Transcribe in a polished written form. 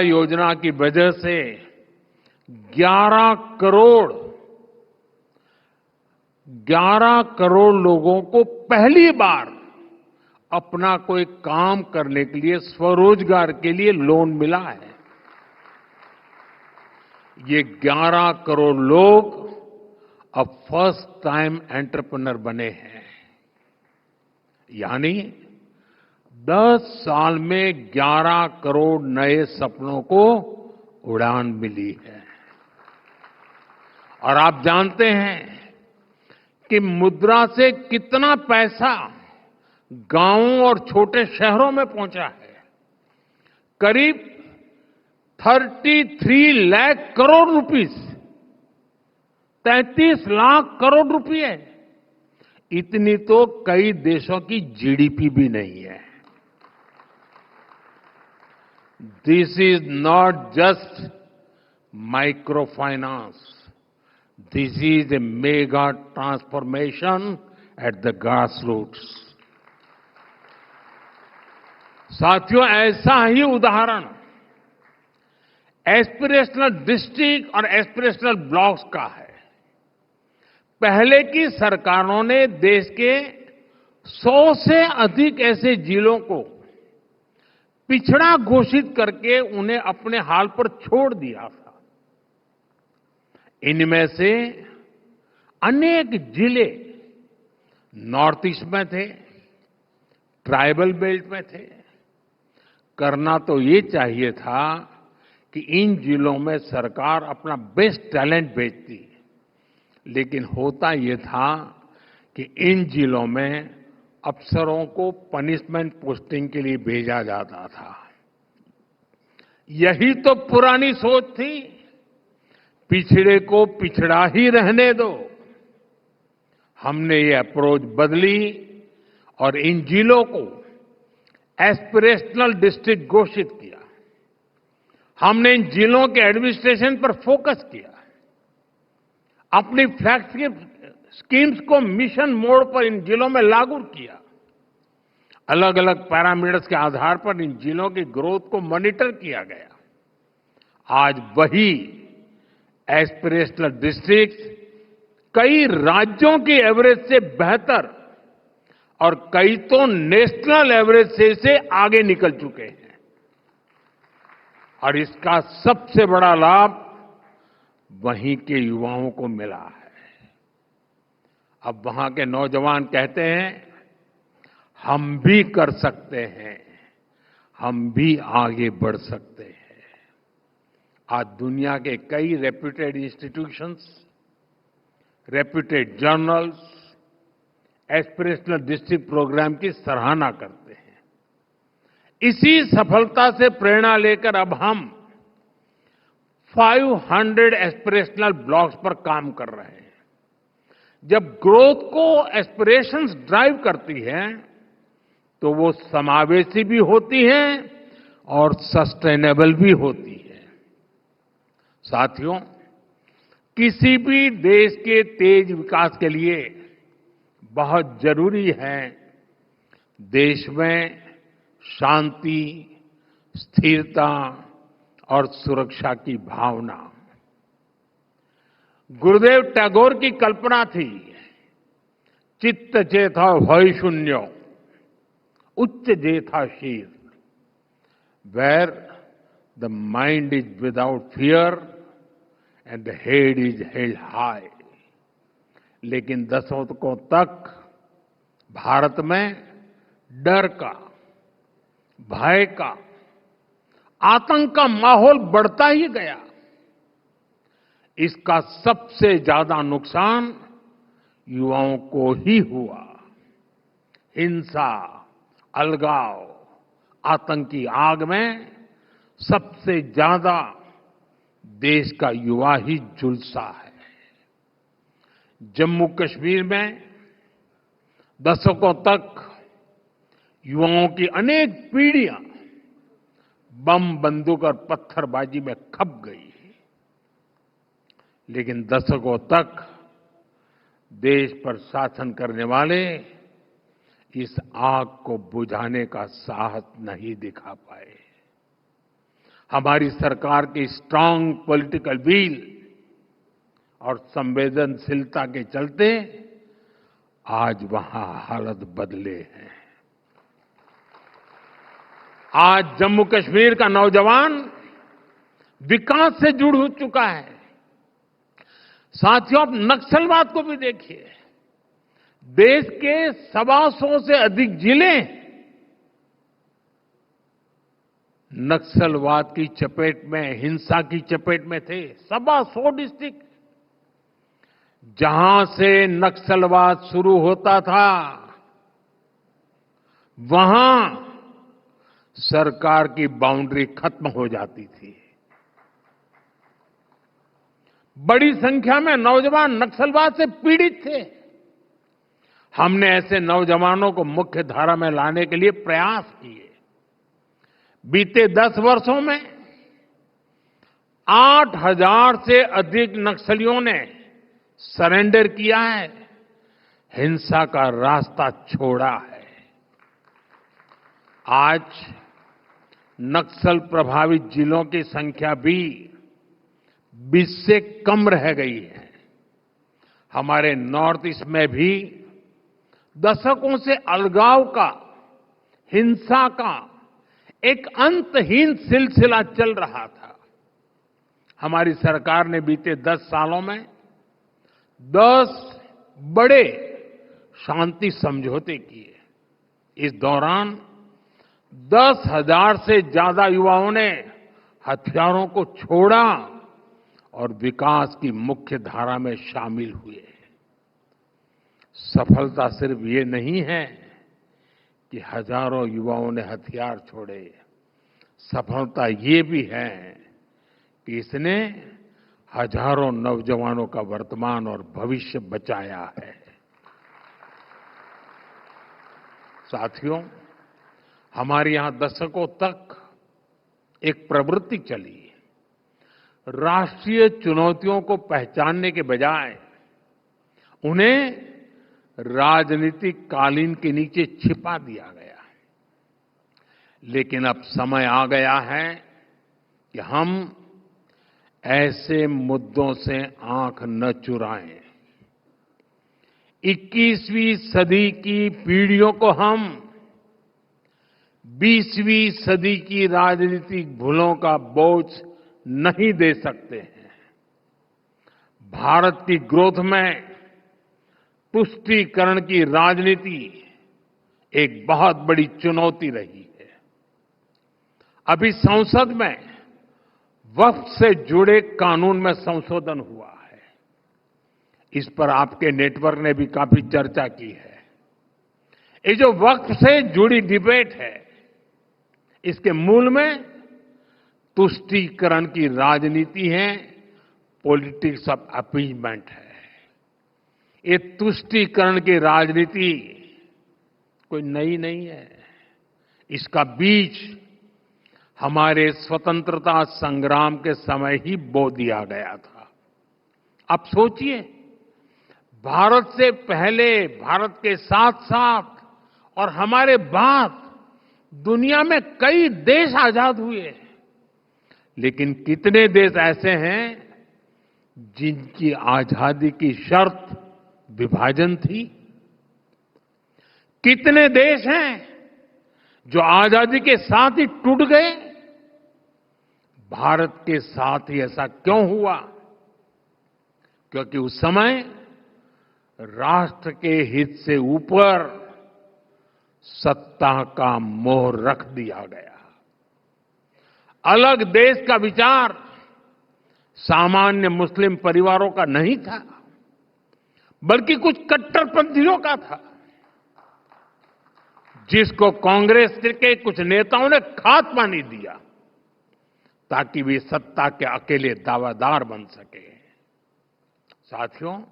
योजना की वजह से 11 करोड़ 11 करोड़ लोगों को पहली बार अपना कोई काम करने के लिए स्वरोजगार के लिए लोन मिला है। ये 11 करोड़ लोग अब फर्स्ट टाइम एंटरप्रेन्योर बने हैं, यानी 10 साल में 11 करोड़ नए सपनों को उड़ान मिली है। और आप जानते हैं कि मुद्रा से कितना पैसा गांवों और छोटे शहरों में पहुंचा है। करीब 33 लाख करोड़ रुपीस, 33 लाख करोड़ रुपए, इतनी तो कई देशों की जीडीपी भी नहीं है। This is not just micro finance, this is a mega transformation at the grass roots. साथियों, ऐसा ही उदाहरण एस्पिरेशनल डिस्ट्रिक्ट और एस्पिरेशनल ब्लॉक्स का है। पहले की सरकारों ने देश के 100 से अधिक ऐसे जिलों को पिछड़ा घोषित करके उन्हें अपने हाल पर छोड़ दिया था। इनमें से अनेक जिले नॉर्थ ईस्ट में थे, ट्राइबल बेल्ट में थे। करना तो ये चाहिए था कि इन जिलों में सरकार अपना बेस्ट टैलेंट भेजती, लेकिन होता ये था कि इन जिलों में अफसरों को पनिशमेंट पोस्टिंग के लिए भेजा जाता था। यही तो पुरानी सोच थी, पिछड़े को पिछड़ा ही रहने दो। हमने ये अप्रोच बदली और इन जिलों को एस्पिरेशनल डिस्ट्रिक्ट घोषित किया। हमने इन जिलों के एडमिनिस्ट्रेशन पर फोकस किया, अपनी फ्लैगशिप स्कीम्स को मिशन मोड पर इन जिलों में लागू किया। अलग अलग पैरामीटर्स के आधार पर इन जिलों की ग्रोथ को मॉनिटर किया गया। आज वही एस्पिरेशनल डिस्ट्रिक्ट कई राज्यों की एवरेज से बेहतर और कई तो नेशनल एवरेज से आगे निकल चुके हैं। और इसका सबसे बड़ा लाभ वहीं के युवाओं को मिला है। अब वहां के नौजवान कहते हैं, हम भी कर सकते हैं, हम भी आगे बढ़ सकते हैं। आज दुनिया के कई reputed institutions, reputed journals aspirational district program की सराहना करते हैं। इसी सफलता से प्रेरणा लेकर अब हम 500 एस्पिरेशनल ब्लॉक्स पर काम कर रहे हैं। जब ग्रोथ को एस्पिरेशंस ड्राइव करती है तो वो समावेशी भी होती है और सस्टेनेबल भी होती है। साथियों, किसी भी देश के तेज विकास के लिए बहुत जरूरी है देश में शांति, स्थिरता और सुरक्षा की भावना। गुरुदेव टैगोर की कल्पना थी, चित्त चेता भय शून्य, उच्च जेथा शीर, where the mind is without fear and the head is held high. लेकिन दशकों तक भारत में डर का, भय का, आतंक का माहौल बढ़ता ही गया। इसका सबसे ज्यादा नुकसान युवाओं को ही हुआ। हिंसा, अलगाव, आतंकी आग में सबसे ज्यादा देश का युवा ही झुलसा है। जम्मू कश्मीर में दशकों तक युवाओं की अनेक पीढ़ियां बम, बंदूक और पत्थरबाजी में खप गई। लेकिन दशकों तक देश पर शासन करने वाले इस आग को बुझाने का साहस नहीं दिखा पाए। हमारी सरकार की स्ट्रांग पॉलिटिकल विल और संवेदनशीलता के चलते आज वहां हालत बदले हैं। आज जम्मू कश्मीर का नौजवान विकास से जुड़ हो चुका है। साथियों, आप नक्सलवाद को भी देखिए। देश के 125 से अधिक जिले नक्सलवाद की चपेट में, हिंसा की चपेट में थे। 125 डिस्ट्रिक्ट। जहां से नक्सलवाद शुरू होता था, वहां सरकार की बाउंड्री खत्म हो जाती थी। बड़ी संख्या में नौजवान नक्सलवाद से पीड़ित थे। हमने ऐसे नौजवानों को मुख्य धारा में लाने के लिए प्रयास किए। बीते 10 वर्षों में 8,000 से अधिक नक्सलियों ने सरेंडर किया है, हिंसा का रास्ता छोड़ा है। आज नक्सल प्रभावित जिलों की संख्या भी 20 से कम रह गई है। हमारे नॉर्थ ईस्ट में भी दशकों से अलगाव का, हिंसा का एक अंतहीन सिलसिला चल रहा था। हमारी सरकार ने बीते 10 सालों में 10 बड़े शांति समझौते किए। इस दौरान 10,000 से ज्यादा युवाओं ने हथियारों को छोड़ा और विकास की मुख्य धारा में शामिल हुए। सफलता सिर्फ ये नहीं है कि हजारों युवाओं ने हथियार छोड़े। सफलता ये भी है कि इसने हजारों नौजवानों का वर्तमान और भविष्य बचाया है। साथियों, हमारे यहां दशकों तक एक प्रवृत्ति चली। राष्ट्रीय चुनौतियों को पहचानने के बजाय उन्हें राजनीतिक कालीन के नीचे छिपा दिया गया। लेकिन अब समय आ गया है कि हम ऐसे मुद्दों से आंख न चुराएं। 21वीं सदी की पीढ़ियों को हम 20वीं सदी की राजनीतिक भूलों का बोझ नहीं दे सकते हैं। भारत की ग्रोथ में तुष्टीकरण की राजनीति एक बहुत बड़ी चुनौती रही है। अभी संसद में वक्फ से जुड़े कानून में संशोधन हुआ है। इस पर आपके नेटवर्क ने भी काफी चर्चा की है। ये जो वक्फ से जुड़ी डिबेट है, इसके मूल में तुष्टीकरण की राजनीति है, पॉलिटिक्स ऑफ अपीजमेंट है। ये तुष्टीकरण की राजनीति कोई नई नहीं है। इसका बीज हमारे स्वतंत्रता संग्राम के समय ही बो दिया गया था। अब सोचिए, भारत से पहले, भारत के साथ साथ और हमारे बाद दुनिया में कई देश आजाद हुए, लेकिन कितने देश ऐसे हैं जिनकी आजादी की शर्त विभाजन थी? कितने देश हैं जो आजादी के साथ ही टूट गए? भारत के साथ ही ऐसा क्यों हुआ? क्योंकि उस समय राष्ट्र के हित से ऊपर सत्ता का मोह रख दिया गया। अलग देश का विचार सामान्य मुस्लिम परिवारों का नहीं था, बल्कि कुछ कट्टरपंथियों का था, जिसको कांग्रेस के कुछ नेताओं ने खात्मा नहीं दिया ताकि वे सत्ता के अकेले दावेदार बन सके। साथियों,